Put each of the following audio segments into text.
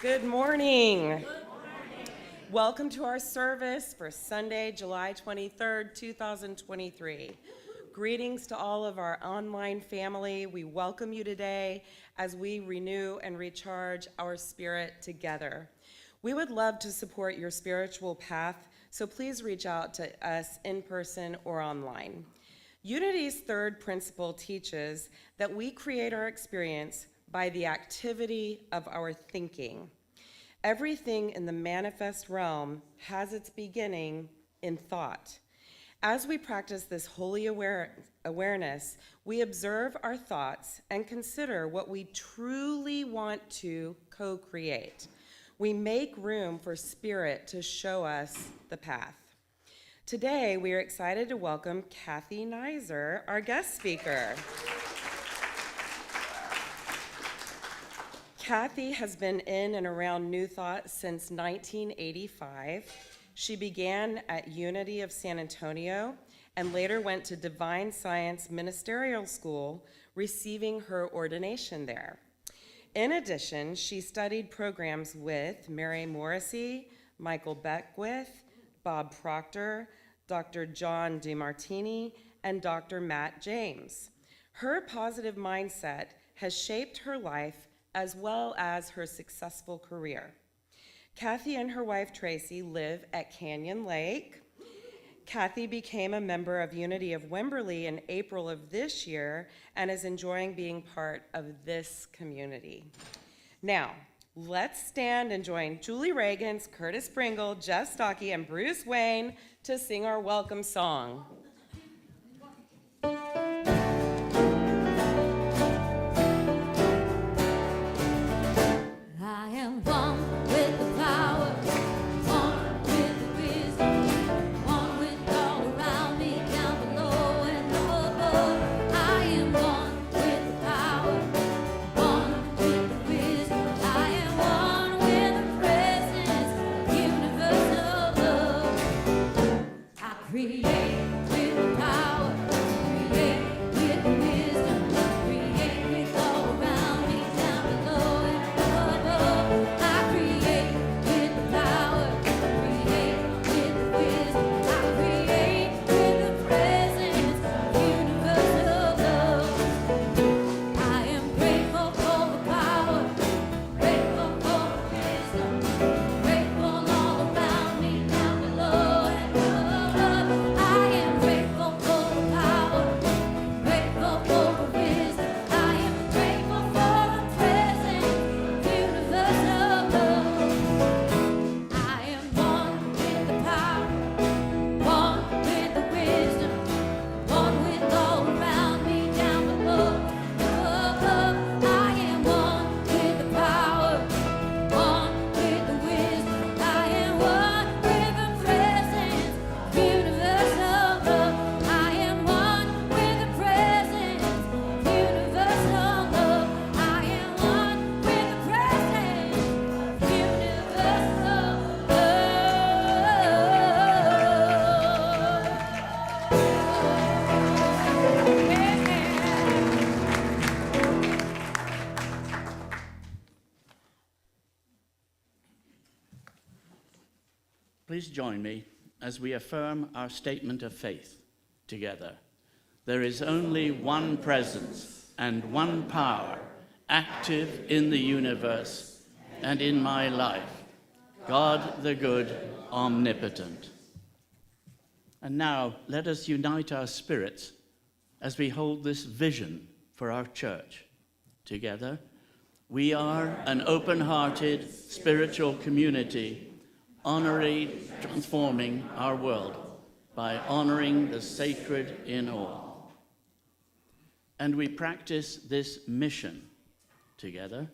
Good morning. Welcome to our service for Sunday, July 23rd, 2023. Greetings to all of our online family. We welcome you today as we renew and recharge our spirit together. We would love to support your spiritual path, so please reach out to us in person or online. Unity's third principle teaches that we create our experience by the activity of our thinking. Everything in the manifest realm has its beginning in thought. As we practice this holy awareness, we observe our thoughts and consider what we truly want to co-create. We make room for spirit to show us the path. Today, we are excited to welcome Cathy Naiser, our guest speaker. Cathy has been in and around New Thought since 1985. She began at Unity of San Antonio and later went to Divine Science Ministerial School, receiving her ordination there. In addition, she studied programs with Mary Morrissey, Michael Beckwith, Bob Proctor, Dr. John Demartini, and Dr. Matt James. Her positive mindset has shaped her life as well as her successful career. Cathy and her wife Tracy live at Canyon Lake. Cathy became a member of Unity of Wimberley in April of this year and is enjoying being part of this community. Now, let's stand and join Julie Reagans, Curtis Pringle, Jeff Stockey, and Bruce Wayne to sing our welcome song. I am one with the power, one with the wisdom, one with all around me, down below and above. I am one with the power, one with the wisdom. I am one with the presence, universal love. I create with the power, create with the wisdom, create with all around me, down below and above. I create with the power, create with the wisdom. I create with the presence, universal love. I am grateful for the power, grateful for the wisdom, grateful all around me, down below and above. I am grateful for the power, grateful for the wisdom. I am grateful for the presence, universal love. I am one with the power, one with the wisdom, one with all around me, down below and above. I am one with the power, one with the wisdom. I am one with the presence, universal love. I am one with the presence, universal love. I am one with the presence, universal Please join me as we affirm our statement of faith together. There is only one presence and one power active in the universe and in my life, God the good, omnipotent. And now let us unite our spirits as we hold this vision for our church. Together, we are an open-hearted spiritual community honoring, transforming our world by honoring the sacred in all. And we practice this mission together,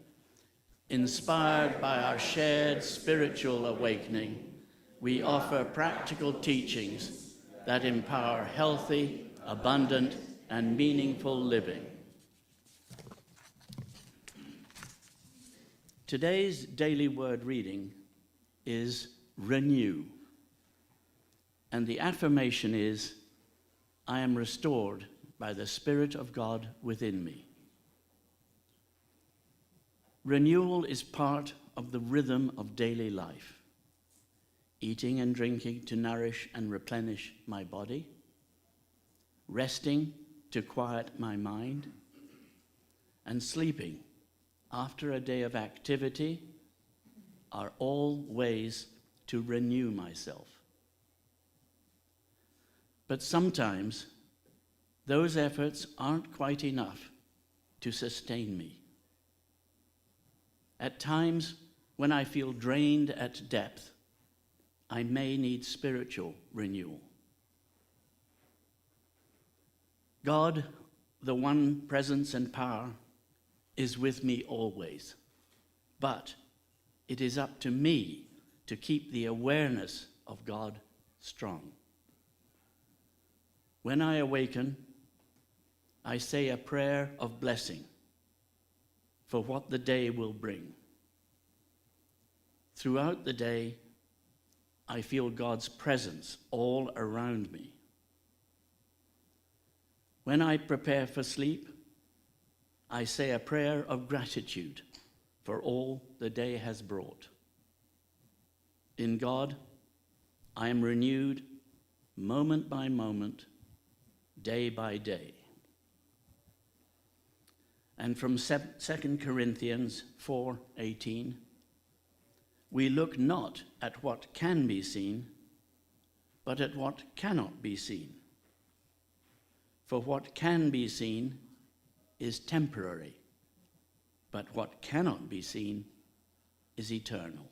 inspired by our shared spiritual awakening. We offer practical teachings that empower healthy, abundant, and meaningful living. Today's daily word reading is renew. And the affirmation is, I am restored by the Spirit of God within me. Renewal is part of the rhythm of daily life. Eating and drinking to nourish and replenish my body, resting to quiet my mind, and sleeping after a day of activity are all ways to renew myself. But sometimes those efforts aren't quite enough to sustain me. At times when I feel drained at depth, I may need spiritual renewal. God, the one presence and power, is with me always, but it is up to me to keep the awareness of God strong. When I awaken, I say a prayer of blessing for what the day will bring. Throughout the day, I feel God's presence all around me. When I prepare for sleep, I say a prayer of gratitude for all the day has brought. In God, I am renewed moment by moment, day by day. And from 2 Corinthians 4:18, we look not at what can be seen, but at what cannot be seen. For what can be seen is temporary, but what cannot be seen is eternal.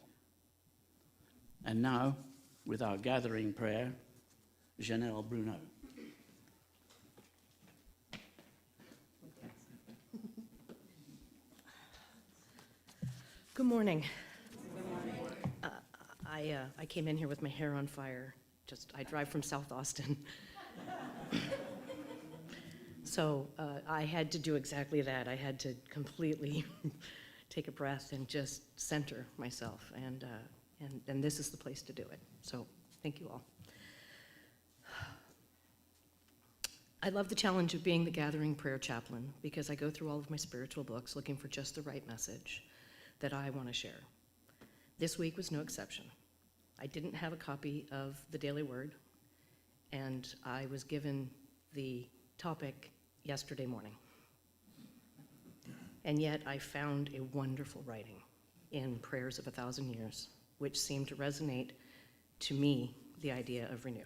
And now, with our gathering prayer, Janelle Bruno. Good morning. I came in here with my hair on fire. I drive from South Austin. So I had to do exactly that. I had to completely take a breath and just center myself, and this is the place to do it. So thank you all. I love the challenge of being the gathering prayer chaplain because I go through all of my spiritual books looking for just the right message that I want to share. This week was no exception. I didn't have a copy of the Daily Word, and I was given the topic yesterday morning. And yet I found a wonderful writing in Prayers of 1,000 Years, which seemed to resonate to me the idea of renew.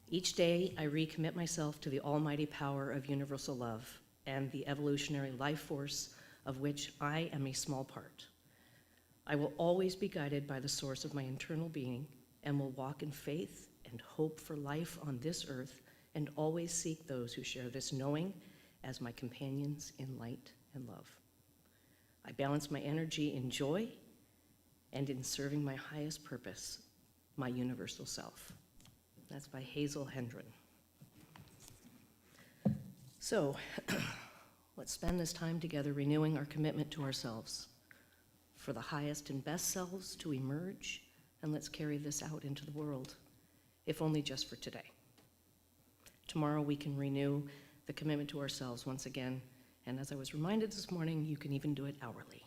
Each day I recommit myself to the almighty power of universal love and the evolutionary life force of which I am a small part. I will always be guided by the source of my internal being and will walk in faith and hope for life on this earth and always seek those who share this knowing as my companions in light and love. I balance my energy in joy and in serving my highest purpose, my universal self. That's by Hazel Hendren. So, let's spend this time together renewing our commitment to ourselves for the highest and best selves to emerge, and let's carry this out into the world, if only just for today. Tomorrow we can renew the commitment to ourselves once again, and as I was reminded this morning, you can even do it hourly.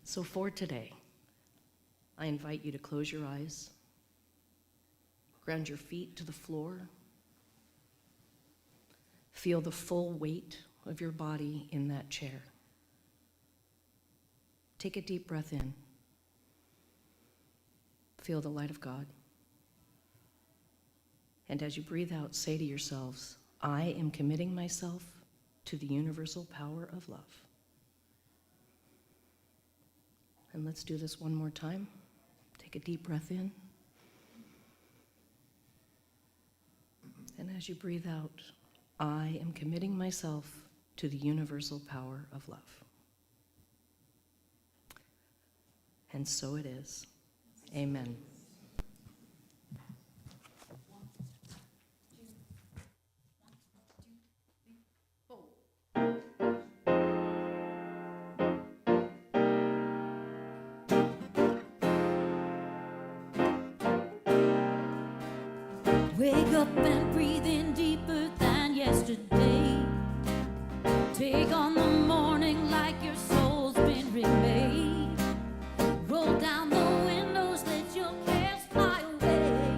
So for today, I invite you to close your eyes, ground your feet to the floor, feel the full weight of your body in that chair. Take a deep breath in. Feel the light of God. And as you breathe out, say to yourselves, I am committing myself to the universal power of love. And let's do this one more time. Take a deep breath in. And as you breathe out, I am committing myself to the universal power of love. And so it is. Amen. Wake up and breathe in deeper than yesterday. Take on the morning like your soul's been remade. Roll down the windows, let your cares fly away.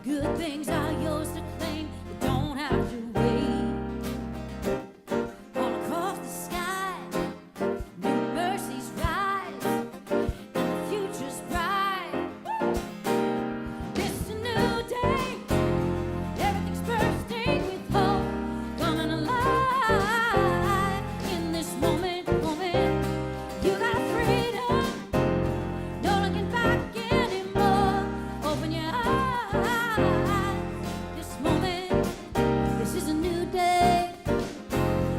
Good things are yours to claim, you don't have to wait. All across the sky, new mercies rise, and the future's bright. It's a new day, everything's bursting with hope, coming alive in this moment. You got freedom, no looking back anymore. Open your eyes, this moment, this is a new day.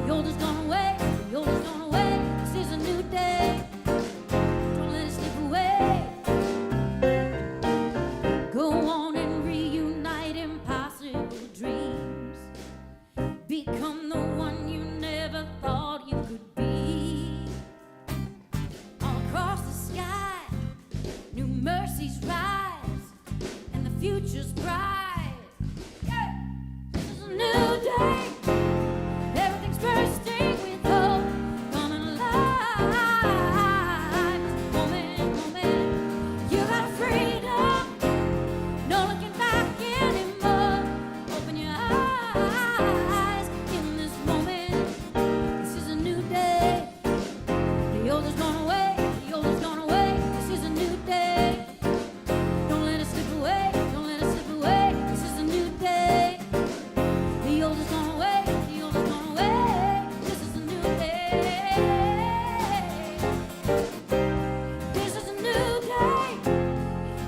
The old is gone away, the old is gone away. This is a new day, don't let it slip away. Go on and reunite impossible dreams. Become the one you never thought you could be. All across the sky, new mercies rise, and the future's bright. Yeah. This is a new day, everything's bursting with hope, coming alive. This moment, you got freedom, no looking back anymore. Open your eyes in this moment. This is a new day. The old is gone away. The old is gone away. This is a new day. Don't let it slip away. Don't let it slip away. This is a new day. The old is gone away. The old is gone away. This is a new day. This is a new day.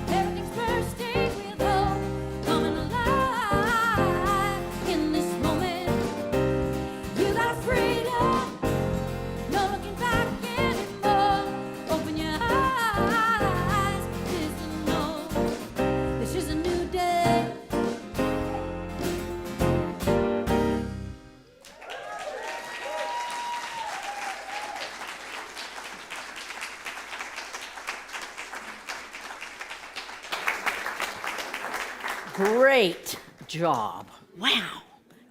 Everything's bursting with hope, coming alive in this moment. You got freedom, no looking back anymore. Open your eyes, this is a new day. Great job. Wow.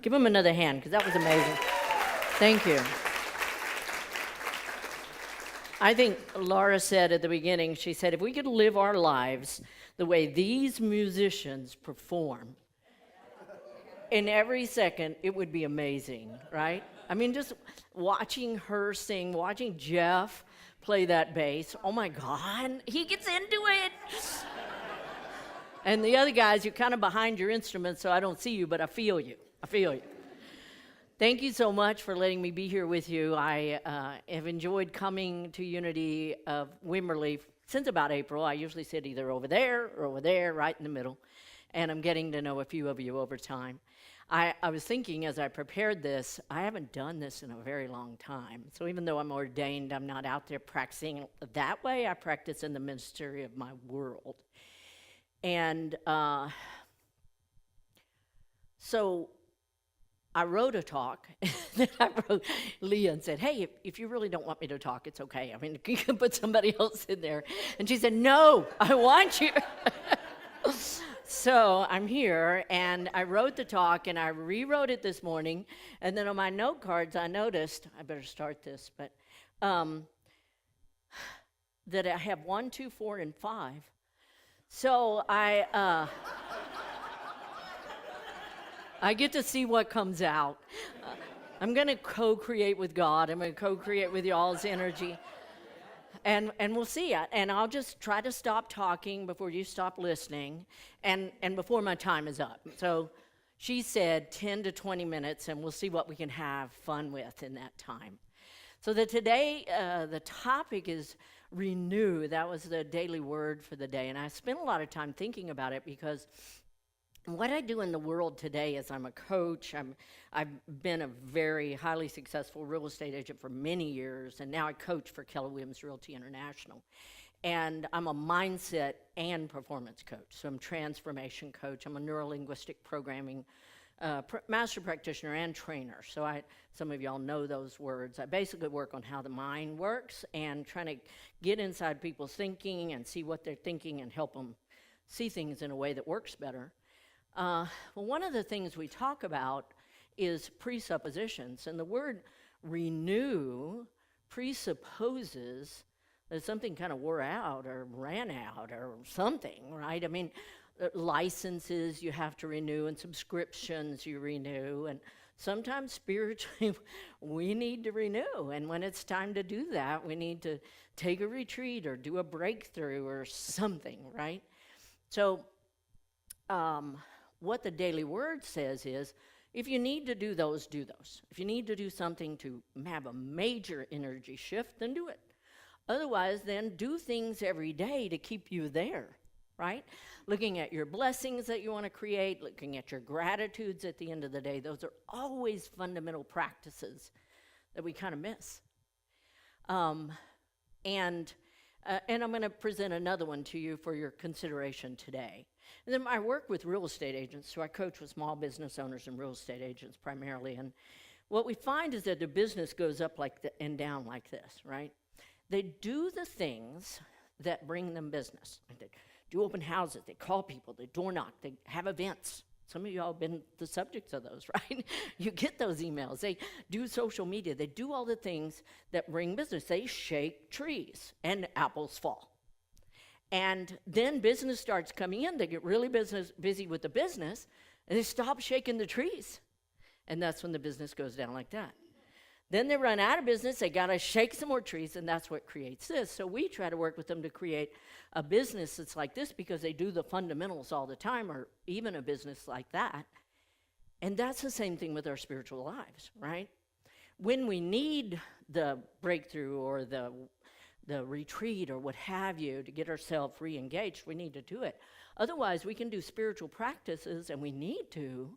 Give him another hand because that was amazing. Thank you. I think Laura said at the beginning, she said, if we could live our lives the way these musicians perform, in every second, it would be amazing, right? I mean, just watching her sing, watching Jeff play that bass, oh my God, he gets into it. And the other guys, you're kind of behind your instruments, so I don't see you, but I feel you. I feel you. Thank you so much for letting me be here with you. I have enjoyed coming to Unity of Wimberley since about April. I usually sit either over there or over there, right in the middle, and I'm getting to know a few of you over time. I was thinking as I prepared this, I haven't done this in a very long time. So even though I'm ordained, I'm not out there practicing that way. I practice in the ministerial of my world. And so I wrote a talk that I wrote Leah and said, hey, if you really don't want me to talk, it's okay. I mean, you can put somebody else in there. And she said, no, I want you. So I'm here, and I wrote the talk, and I rewrote it this morning. And then on my note cards, I noticed, I better start this, but that I have 1, 2, 4, and 5. So I get to see what comes out. I'm going to co-create with God. I'm going to co-create with y'all's energy. And we'll see. And I'll just try to stop talking before you stop listening and before my time is up. So she said 10 to 20 minutes, and we'll see what we can have fun with in that time. So that today, the topic is renew. That was the daily word for the day. And I spent a lot of time thinking about it because what I do in the world today is I'm a coach. I've been a very highly successful real estate agent for many years, and now I coach for Keller Williams Realty International. And I'm a mindset and performance coach. So I'm a transformation coach. I'm a neurolinguistic programming master practitioner and trainer. So some of y'all know those words. I basically work on how the mind works and trying to get inside people's thinking and see what they're thinking and help them see things in a way that works better. Well, one of the things we talk about is presuppositions. And the word renew presupposes that something kind of wore out or ran out or something, right? I mean, licenses you have to renew and subscriptions you renew. And sometimes spiritually we need to renew. And when it's time to do that, we need to take a retreat or do a breakthrough or something, right? So what the daily word says is, if you need to do those, do those. If you need to do something to have a major energy shift, then do it. Otherwise, then do things every day to keep you there, right? Looking at your blessings that you want to create, looking at your gratitudes at the end of the day, those are always fundamental practices that we kind of miss. And I'm going to present another one to you for your consideration today. And then I work with real estate agents, so I coach with small business owners and real estate agents primarily. And what we find is that their business goes up and down like this, right? They do the things that bring them business. They do open houses, they call people, they door knock, they have events. Some of y'all have been the subjects of those, right? You get those emails. They do social media. They do all the things that bring business. They shake trees and apples fall. And then business starts coming in. They get really busy with the business, and they stop shaking the trees. And that's when the business goes down like that. Then they run out of business. They got to shake some more trees, and that's what creates this. So we try to work with them to create a business that's like this because they do the fundamentals all the time, or even a business like that. And that's the same thing with our spiritual lives, right? When we need the breakthrough or the retreat or what have you to get ourselves re-engaged, we need to do it. Otherwise, we can do spiritual practices, and we need to,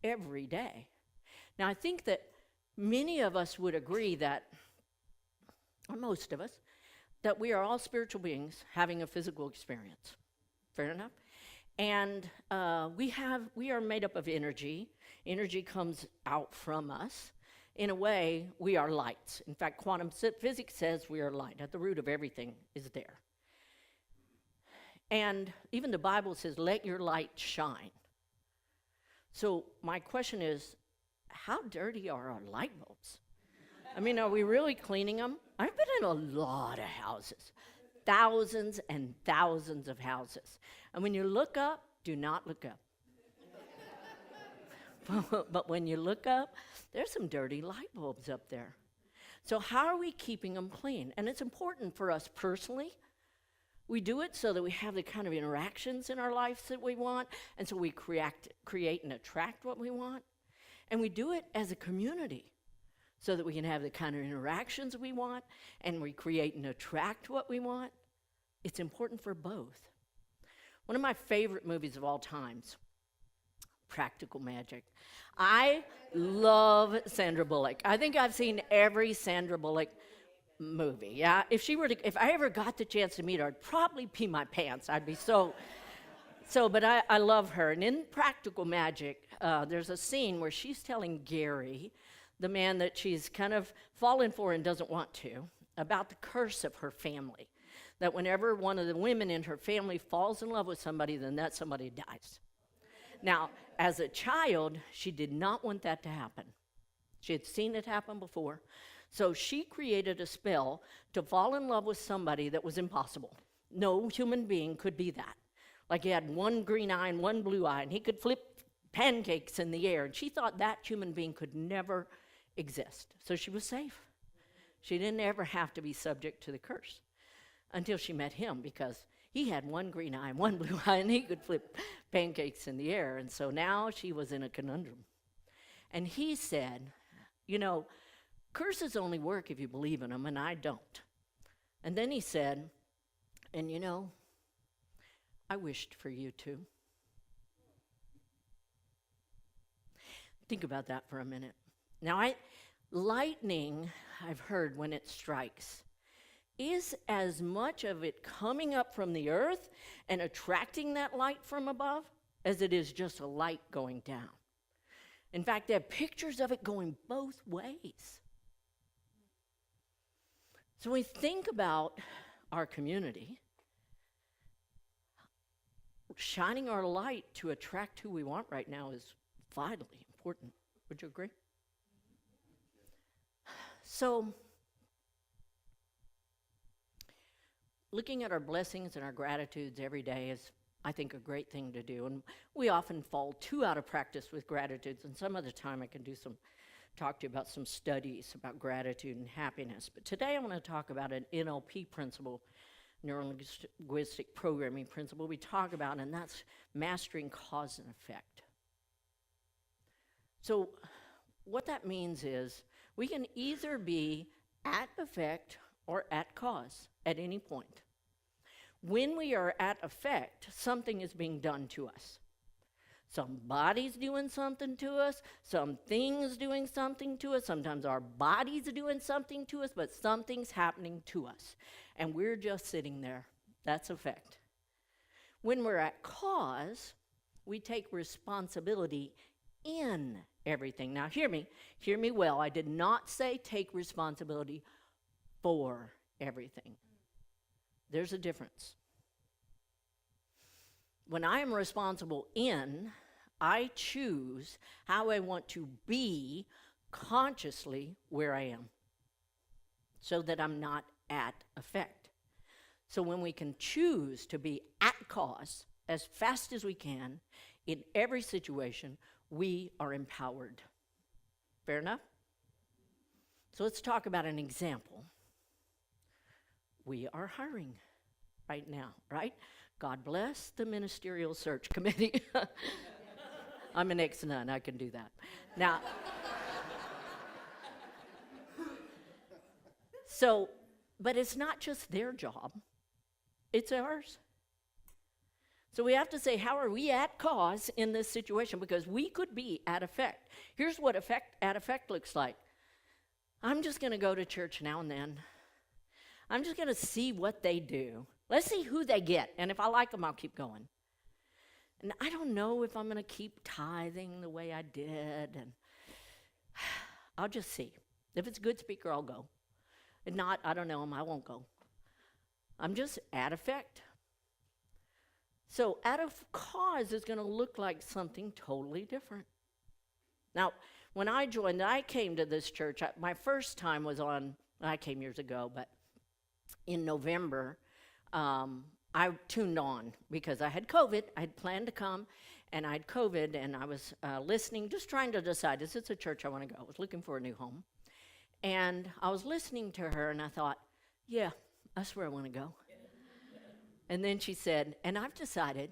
every day. Now, I think that many of us would agree that, or most of us, that we are all spiritual beings having a physical experience. Fair enough? And we are made up of energy. Energy comes out from us. In a way, we are lights. In fact, quantum physics says we are light. At the root of everything is there. And even the Bible says, let your light shine. So my question is, how dirty are our light bulbs? I mean, are we really cleaning them? I've been in a lot of houses, thousands and thousands of houses. And when you look up, do not look up. But when you look up, there's some dirty light bulbs up there. So how are we keeping them clean? And it's important for us personally. We do it so that we have the kind of interactions in our lives that we want, and so we create and attract what we want. And we do it as a community so that we can have the kind of interactions we want, and we create and attract what we want. It's important for both. One of my favorite movies of all times, Practical Magic. I love Sandra Bullock. I think I've seen every Sandra Bullock movie. Yeah, if I ever got the chance to meet her, I'd probably pee my pants. I'd be so. But I love her. And in Practical Magic, there's a scene where she's telling Gary, the man that she's kind of fallen for and doesn't want to, about the curse of her family. That whenever one of the women in her family falls in love with somebody, then that somebody dies. Now, as a child, she did not want that to happen. She had seen it happen before. So she created a spell to fall in love with somebody that was impossible. No human being could be that. Like he had one green eye and one blue eye, and he could flip pancakes in the air. And she thought that human being could never exist. So she was safe. She didn't ever have to be subject to the curse until she met him, because he had one green eye and one blue eye, and he could flip pancakes in the air. And so now she was in a conundrum. And he said, you know, curses only work if you believe in them, and I don't. And then he said, and you know, I wished for you too. Think about that for a minute. Now, lightning, I've heard when it strikes, is as much of it coming up from the earth and attracting that light from above as it is just a light going down. In fact, they have pictures of it going both ways. So when we think about our community, shining our light to attract who we want right now is vitally important. Would you agree? So, looking at our blessings and our gratitudes every day is, I think, a great thing to do. And we often fall too out of practice with gratitudes. And some other time I can talk to you about some studies about gratitude and happiness. But today I want to talk about an NLP principle, neuro-linguistic programming principle we talk about, and that's mastering cause and effect. So what that means is we can either be at effect or at cause at any point. When we are at effect, something is being done to us. Somebody's doing something to us, something's doing something to us, sometimes our body's doing something to us, but something's happening to us. And we're just sitting there. That's effect. When we're at cause, we take responsibility in everything. Now hear me well. I did not say take responsibility for everything. There's a difference. When I am responsible in, I choose how I want to be consciously where I am so that I'm not at effect. So when we can choose to be at cause as fast as we can in every situation, we are empowered. Fair enough? So let's talk about an example. We are hiring right now, right? God bless the ministerial search committee. I'm an ex-nun, I can do that. Now, but it's not just their job, it's ours. So we have to say, how are we at cause in this situation? Because we could be at effect. Here's what at effect looks like. I'm just going to go to church now and then. I'm just going to see what they do. Let's see who they get. And if I like them, I'll keep going. And I don't know if I'm going to keep tithing the way I did. And I'll just see. If it's a good speaker, I'll go. If not, I don't know them, I won't go. I'm just at effect. So out of cause is going to look like something totally different. Now, when I came to this church, my first time was I came years ago, but in November, I tuned on because I had COVID. I had planned to come, and I had COVID, and I was listening, just trying to decide, is this a church I want to go? I was looking for a new home. And I was listening to her, and I thought, yeah, that's where I want to go. And then she said, and I've decided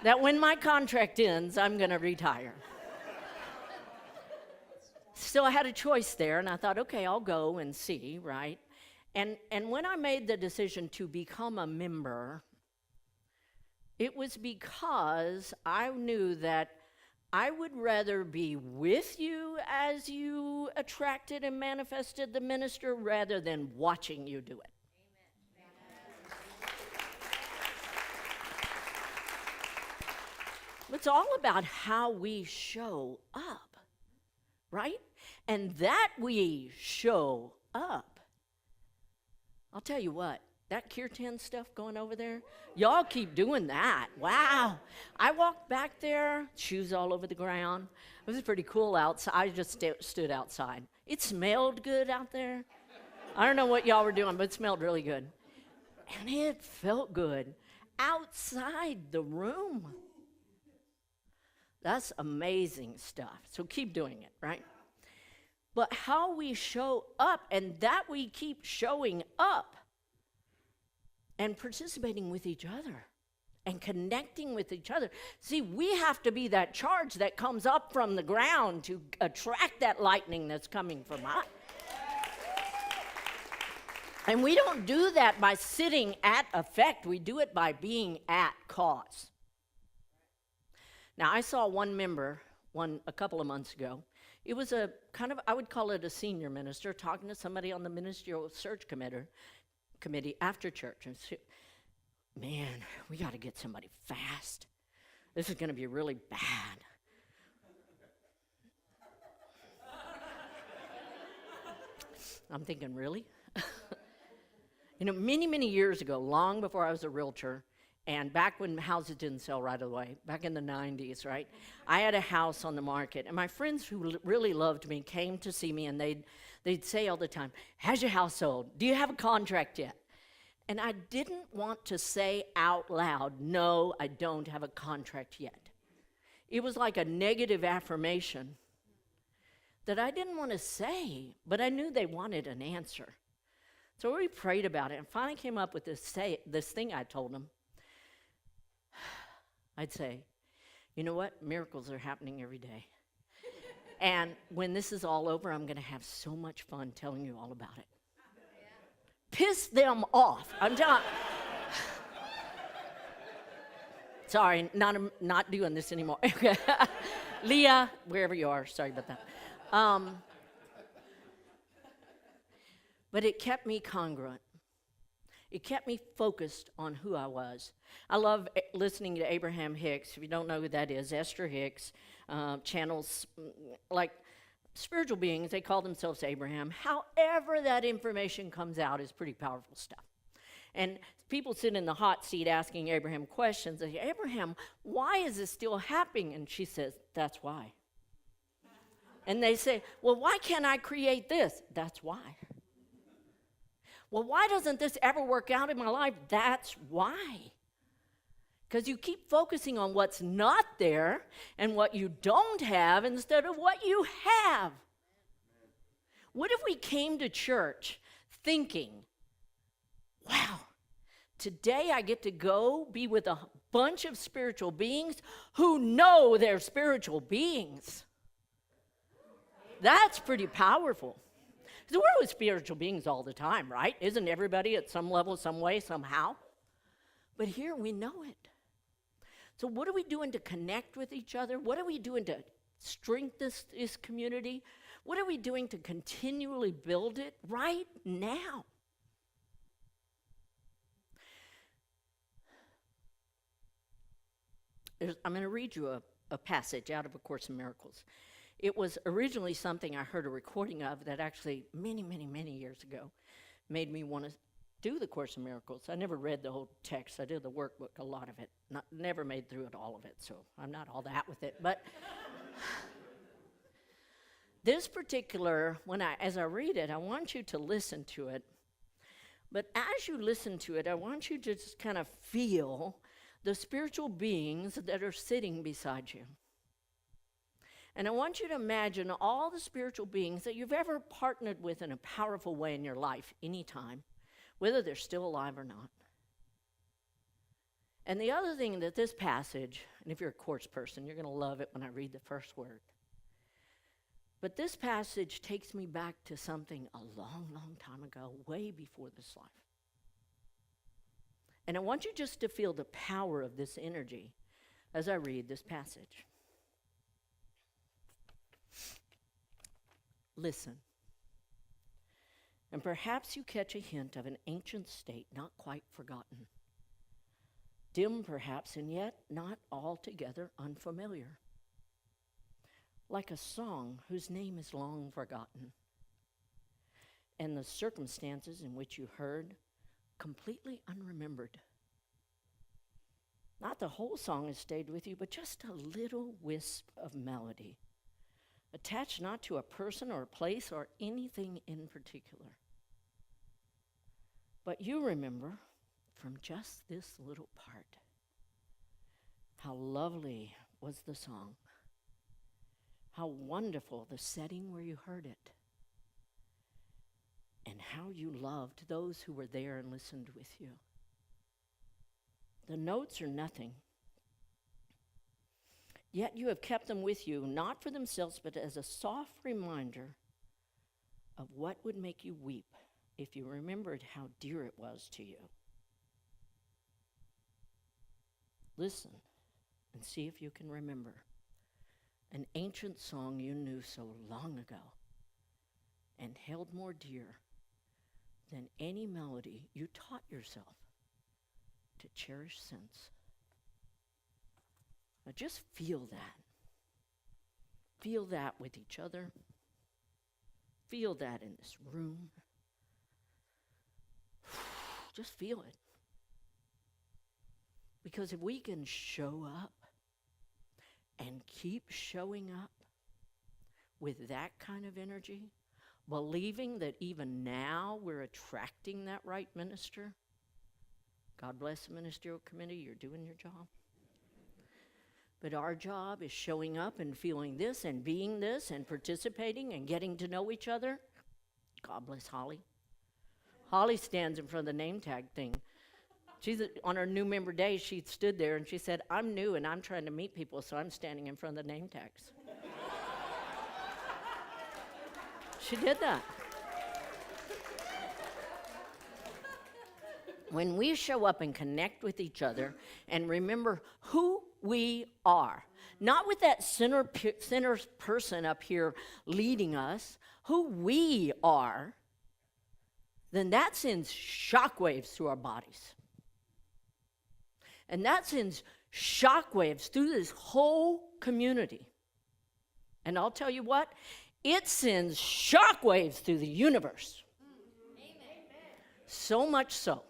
that when my contract ends, I'm going to retire. So I had a choice there, and I thought, okay, I'll go and see, right? And when I made the decision to become a member, it was because I knew that I would rather be with you as you attracted and manifested the minister rather than watching you do it. It's all about how we show up, right? And that we show up. I'll tell you what, that kirtan stuff going over there, y'all keep doing that. Wow. I walked back there, shoes all over the ground. It was pretty cool outside. I just stood outside. It smelled good out there. I don't know what y'all were doing, but it smelled really good. And it felt good outside the room. That's amazing stuff. So keep doing it, right? But how we show up, and that we keep showing up and participating with each other and connecting with each other. See, we have to be that charge that comes up from the ground to attract that lightning that's coming from us. And we don't do that by sitting at effect. We do it by being at cause. Now, I saw one member a couple of months ago. It was a kind of, I would call it a senior minister, talking to somebody on the ministerial search committee after church. And she, man, we got to get somebody fast. This is going to be really bad. I'm thinking, really? Many, many years ago, long before I was a realtor, And back when houses didn't sell right away, back in the 90s, right? I had a house on the market, and my friends who really loved me came to see me, and they'd say all the time, "Has your house sold? Do you have a contract yet?" And I didn't want to say out loud, "No, I don't have a contract yet." It was like a negative affirmation that I didn't want to say, but I knew they wanted an answer. So we prayed about it and finally came up with this thing I told them. I'd say, "You know what? Miracles are happening every day. And when this is all over, I'm going to have so much fun telling you all about it." Piss them off. I'm telling. Sorry, not doing this anymore. Leah, wherever you are, sorry about that. But it kept me congruent. It kept me focused on who I was. I love listening to Abraham Hicks. If you don't know who that is, Esther Hicks channels like spiritual beings. They call themselves Abraham. However that information comes out is pretty powerful stuff. And people sit in the hot seat asking Abraham questions. They say, "Abraham, why is this still happening?" And she says, "That's why." And they say, "Well, why can't I create this?" "That's why." "Well, why doesn't this ever work out in my life?" "That's why." Because you keep focusing on what's not there and what you don't have instead of what you have. What if we came to church thinking, "Wow, today I get to go be with a bunch of spiritual beings who know they're spiritual beings"? That's pretty powerful. Because we're with spiritual beings all the time, right? Isn't everybody at some level, some way, somehow? But here we know it. So what are we doing to connect with each other? What are we doing to strengthen this community? What are we doing to continually build it right now? I'm going to read you a passage out of A Course in Miracles. It was originally something I heard a recording of that actually many, many, many years ago made me want to do the Course in Miracles. I never read the whole text. I did the workbook, a lot of it. Never made through it, all of it, so I'm not all that with it. But this particular, as I read it, I want you to listen to it. But as you listen to it, I want you to just kind of feel the spiritual beings that are sitting beside you. And I want you to imagine all the spiritual beings that you've ever partnered with in a powerful way in your life, anytime, whether they're still alive or not. And the other thing that this passage, and if you're a Course person, you're going to love it when I read the first word. But this passage takes me back to something a long, long time ago, way before this life. And I want you just to feel the power of this energy as I read this passage. Listen, and perhaps you catch a hint of an ancient state not quite forgotten, dim perhaps, and yet not altogether unfamiliar, like a song whose name is long forgotten, and the circumstances in which you heard completely unremembered. Not the whole song has stayed with you, but just a little wisp of melody, attached not to a person or a place or anything in particular. But you remember from just this little part how lovely was the song, how wonderful the setting where you heard it, and how you loved those who were there and listened with you. The notes are nothing, yet you have kept them with you, not for themselves, but as a soft reminder of what would make you weep if you remembered how dear it was to you. Listen and see if you can remember an ancient song you knew so long ago and held more dear than any melody you taught yourself to cherish since. Now just feel that. Feel that with each other. Feel that in this room. Just feel it. Because if we can show up and keep showing up with that kind of energy, believing that even now we're attracting that right minister, God bless the ministerial committee, you're doing your job. But our job is showing up and feeling this and being this and participating and getting to know each other. God bless Holly. Holly stands in front of the name tag thing. On her new member day, she stood there and she said, I'm new and I'm trying to meet people, so I'm standing in front of the name tags. She did that. When we show up and connect with each other and remember who we are, not with that center person up here leading us, who we are, then that sends shockwaves through our bodies. And that sends shockwaves through this whole community. And I'll tell you what, it sends shockwaves through the universe. Amen. So much so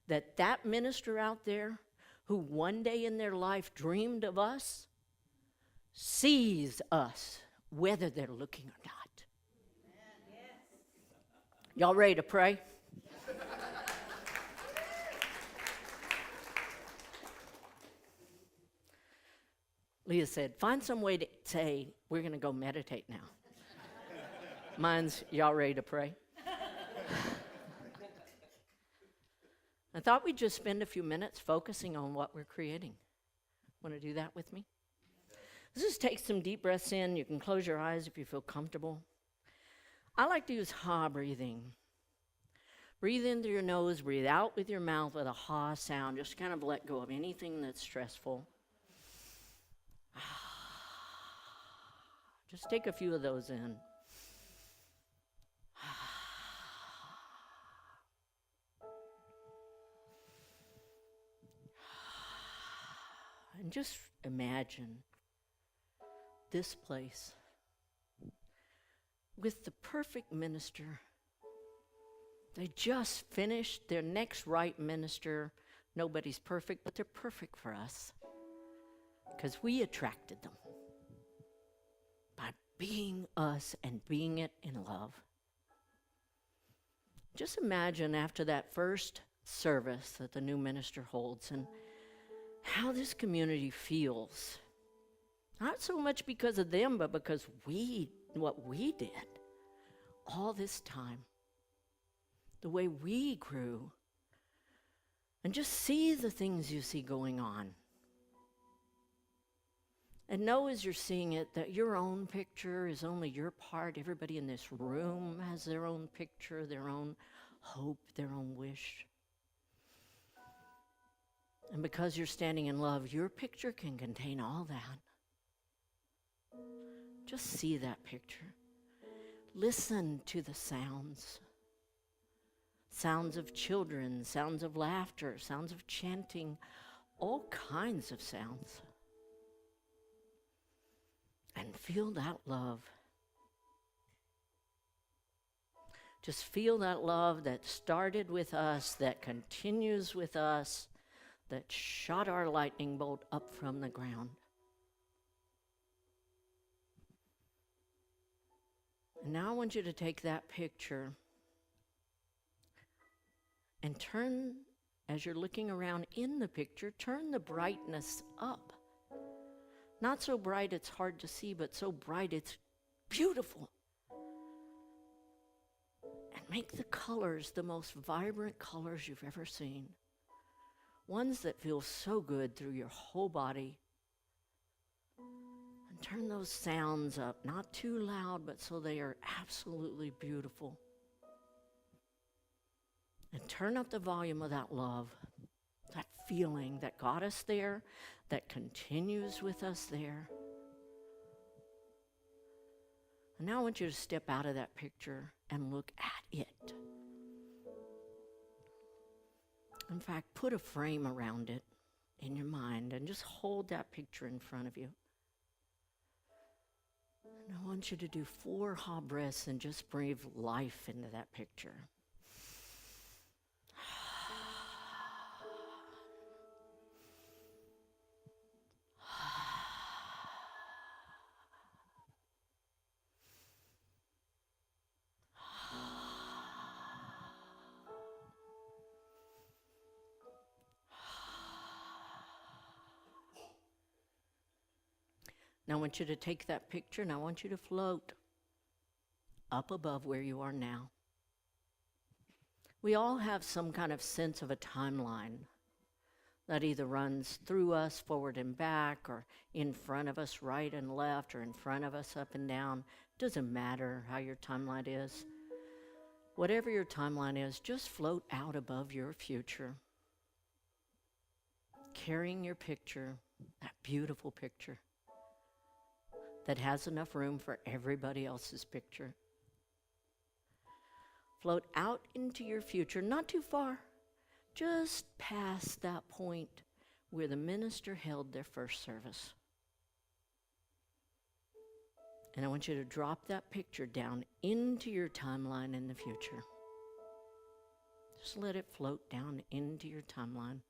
that minister out there who one day in their life dreamed of us sees us, whether they're looking or not. Y'all ready to pray? Leah said, find some way to say, we're going to go meditate now. Mine's, y'all ready to pray? I thought we'd just spend a few minutes focusing on what we're creating. Want to do that with me? Let's just take some deep breaths in. You can close your eyes if you feel comfortable. I like to use ha breathing. Breathe in through your nose, breathe out with your mouth with a ha sound. Just kind of let go of anything that's stressful. Just take a few of those in. And just imagine this place with the perfect minister. They just finished their next right minister. Nobody's perfect, but they're perfect for us because we attracted them by being us and being it in love. Just imagine after that first service that the new minister holds and how this community feels. Not so much because of them, but because what we did all this time. The way we grew. And just see the things you see going on. And know as you're seeing it that your own picture is only your part. Everybody in this room has their own picture, their own hope, their own wish. And because you're standing in love, your picture can contain all that. Just see that picture. Listen to the sounds. Sounds of children, sounds of laughter, sounds of chanting, all kinds of sounds. And feel that love. Just feel that love that started with us, that continues with us, that shot our lightning bolt up from the ground. And now I want you to take that picture and turn, as you're looking around in the picture, turn the brightness up. Not so bright it's hard to see, but so bright it's beautiful. And make the colors the most vibrant colors you've ever seen. Ones that feel so good through your whole body. And turn those sounds up, not too loud, but so they are absolutely beautiful. And turn up the volume of that love, that feeling that got us there, that continues with us there. And now I want you to step out of that picture and look at it. In fact, put a frame around it in your mind and just hold that picture in front of you. And I want you to do 4 hot breaths and just breathe life into that picture. 2, Now I want you to take that picture and I want you to float up above where you are now. We all have some kind of sense of a timeline that either runs through us forward and back, or in front of us right and left, or in front of us up and down. Doesn't matter how your timeline is. Whatever your timeline is, just float out above your future, carrying your picture, that beautiful picture that has enough room for everybody else's picture. Float out into your future, not too far, just past that point where the minister held their first service. And I want you to drop that picture down into your timeline in the future. Just let it float down into your timeline.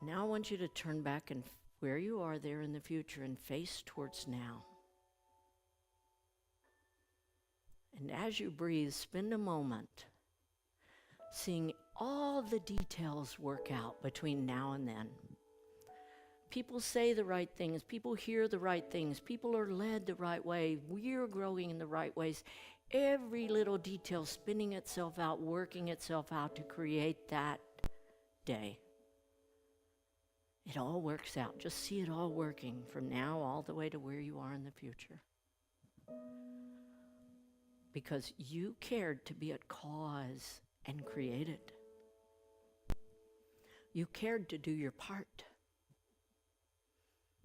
Now I want you to turn back and where you are there in the future and face towards now. And as you breathe, spend a moment seeing all the details work out between now and then. People say the right things, people hear the right things, people are led the right way, we're growing in the right ways. Every little detail spinning itself out, working itself out to create that day. It all works out. Just see it all working from now all the way to where you are in the future. Because you cared to be at cause and create it. You cared to do your part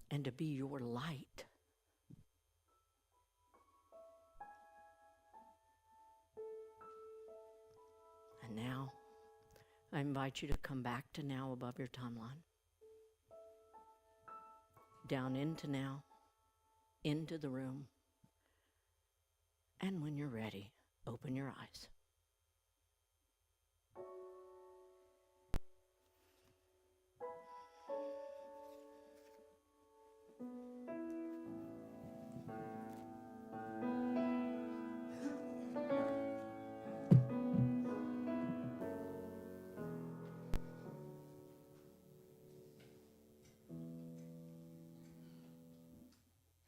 and to be your light. And now, I invite you to come back to now above your timeline. Down into now, into the room. And when you're ready, open your eyes.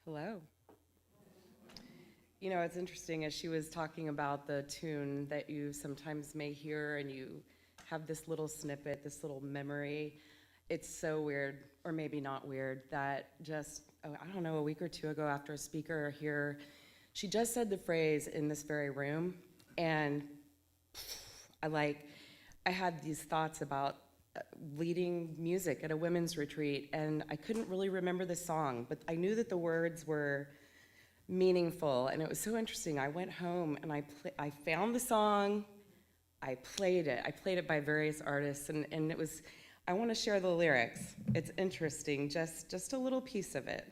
Hello. You know, it's interesting as she was talking about the tune that you sometimes may hear and you have this little snippet, this little memory. It's so weird, or maybe not weird, that just, I don't know, a week or two ago after a speaker here, she just said the phrase "in this very room," and I had these thoughts about leading music at a women's retreat, and I couldn't really remember the song, but I knew that the words were meaningful, and it was so interesting. I went home and I found the song, I played it by various artists, and it was, I want to share the lyrics. It's interesting, just a little piece of it.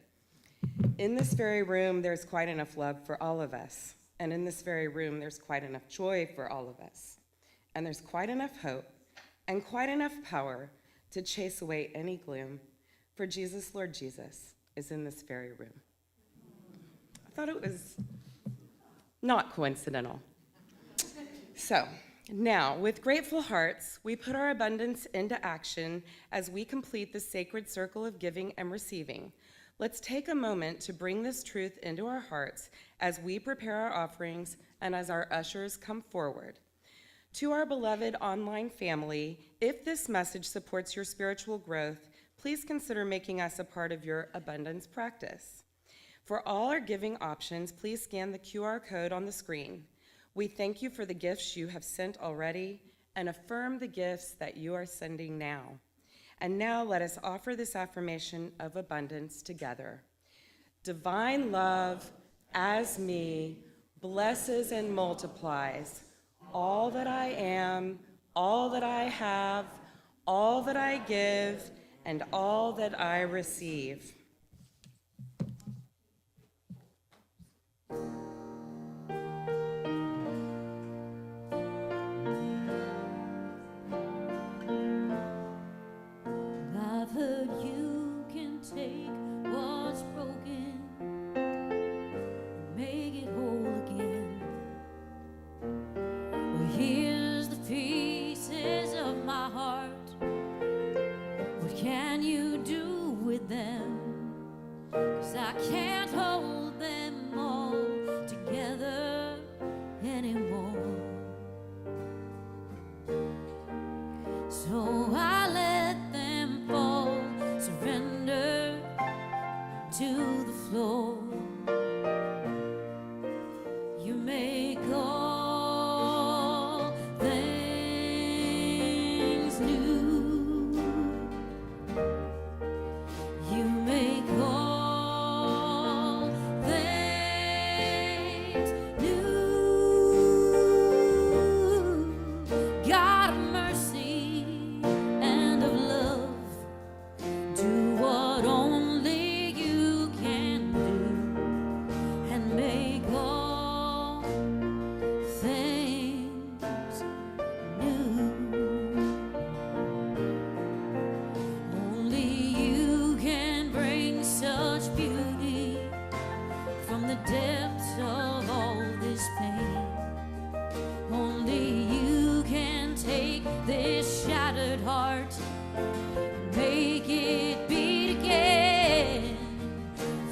In this very room, there's quite enough love for all of us, and in this very room, there's quite enough joy for all of us, and there's quite enough hope and quite enough power to chase away any gloom, for Jesus, Lord Jesus, is in this very room. I thought it was not coincidental. So, now, with grateful hearts, we put our abundance into action as we complete the sacred circle of giving and receiving. Let's take a moment to bring this truth into our hearts as we prepare our offerings and as our ushers come forward. To our beloved online family, if this message supports your spiritual growth, please consider making us a part of your abundance practice. For all our giving options, please scan the QR code on the screen. We thank you for the gifts you have sent already and affirm the gifts that you are sending now. And now let us offer this affirmation of abundance together. Divine love, as me, blesses and multiplies all that I am, all that I have, all that I give, and all that I receive. I've heard you can take what's broken and make it whole again. Well, here's the pieces of my heart. What can can you do with them? 'Cause I can't hold them all together anymore. So I let them fall, surrender to the floor. You make all things new. You make all things new. God of mercy and of love, do what only you can do and make all things new. Only you can bring such beauty from the depths of all this pain. Only you can take this shattered heart and make it beat again.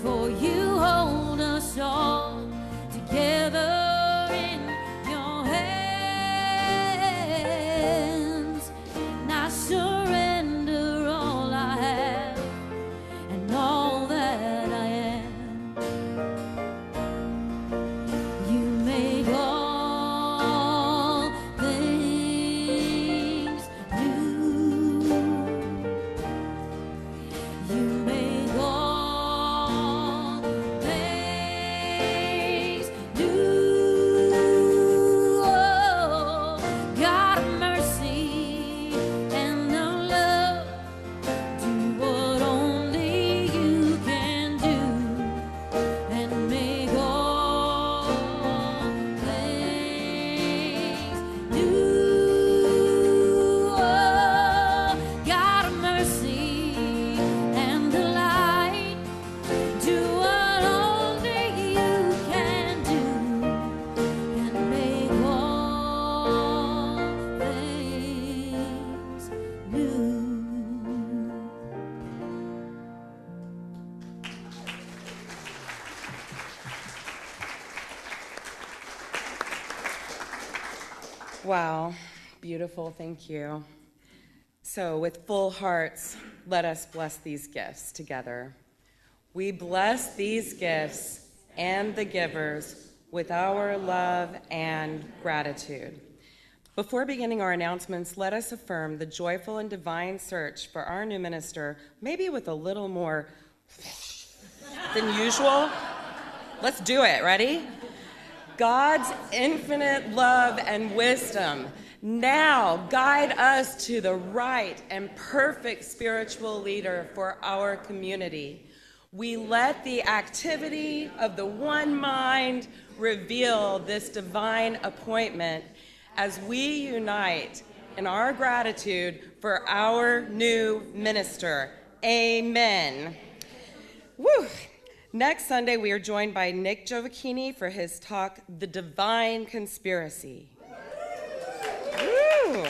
For you hold us all together in your hands. And I surrender all I have and all that I am. You make all things new. You make all things new. Oh, God of mercy and of love, do what only you can do and make all things new. Oh, God of mercy and the light, do what only you can do and make all things new. Wow, beautiful, thank you. So, with full hearts, let us bless these gifts together. We bless these gifts and the givers with our love and gratitude. Before beginning our announcements, let us affirm the joyful and divine search for our new minister, maybe with a little more than usual. Let's do it, ready? God's infinite love and wisdom now guide us to the right and perfect spiritual leader for our community. We let the activity of the one mind reveal this divine appointment as we unite in our gratitude for our new minister. Amen. Woo! Next Sunday, we are joined by Nick Giovacchini for his talk, The Divine Conspiracy. Woo!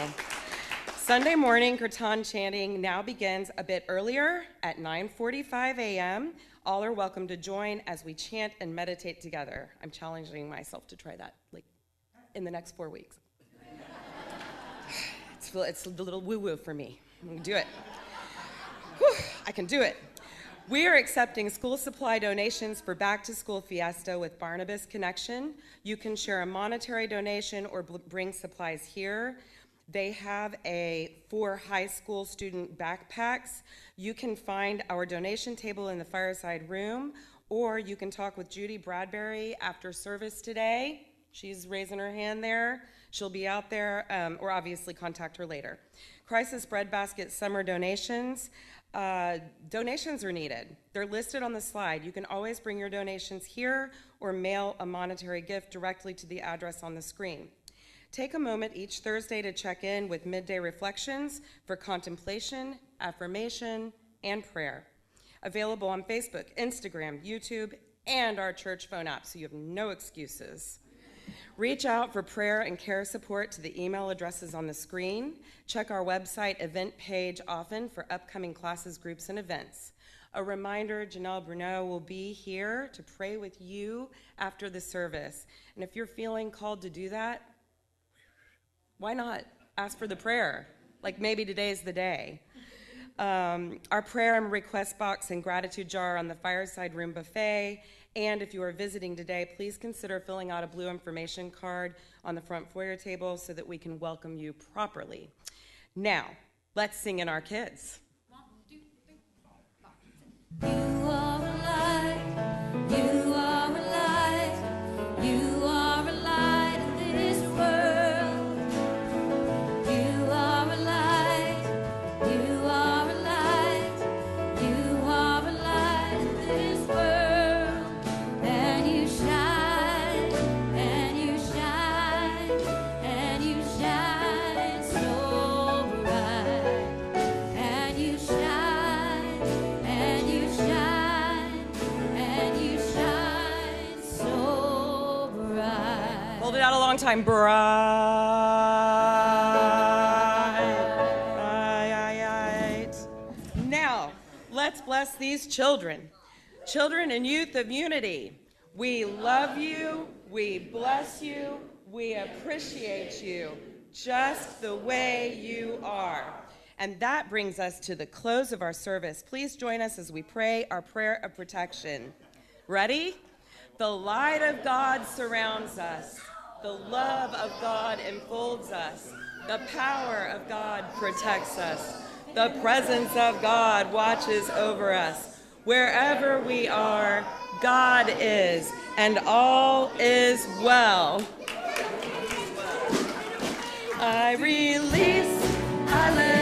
Sunday morning, kirtan chanting now begins a bit earlier at 9:45 a.m. All are welcome to join as we chant and meditate together. I'm challenging myself to try that in the next 4 weeks. It's a little woo-woo for me. I'm gonna do it. Whew, I can do it. We are accepting school supply donations for Back to School Fiesta with Barnabas Connection. You can share a monetary donation or bring supplies here. They have 4 high school student backpacks. You can find our donation table in the fireside room, or you can talk with Judy Bradbury after service today. She's raising her hand there. She'll be out there, or obviously contact her later. Crisis Breadbasket summer donations. Donations are needed. They're listed on the slide. You can always bring your donations here or mail a monetary gift directly to the address on the screen. Take a moment each Thursday to check in with Midday Reflections for contemplation, affirmation, and prayer. Available on Facebook, Instagram, YouTube, and our church phone app, so you have no excuses. Reach out for prayer and care support to the email addresses on the screen. Check our website event page often for upcoming classes, groups, and events. A reminder, Janelle Bruneau will be here to pray with you after the service. And if you're feeling called to do that, why not ask for the prayer? Like maybe today's the day. Our prayer and request box and gratitude jar on the fireside room buffet. And if you are visiting today, please consider filling out a blue information card on the front foyer table so that we can welcome you properly. Now, let's sing in our kids. 1, 2, 3, 4, 5, 6. You are alive, you are alive, you are a light in this world. You are alive, you are alive, you are a light in this world. And you shine, and you shine, and you shine so bright. And you shine, and you shine, and you shine so bright. Hold it out a long time. Bright. Now, let's bless these children. Children and youth of Unity, we love you, we bless you, we appreciate you just the way you are. And that brings us to the close of our service. Please join us as we pray our prayer of protection. Ready? The light of God surrounds us. The love of God enfolds us. The power of God protects us. The presence of God watches over us. Wherever we are, God is, and all is well. I release, I let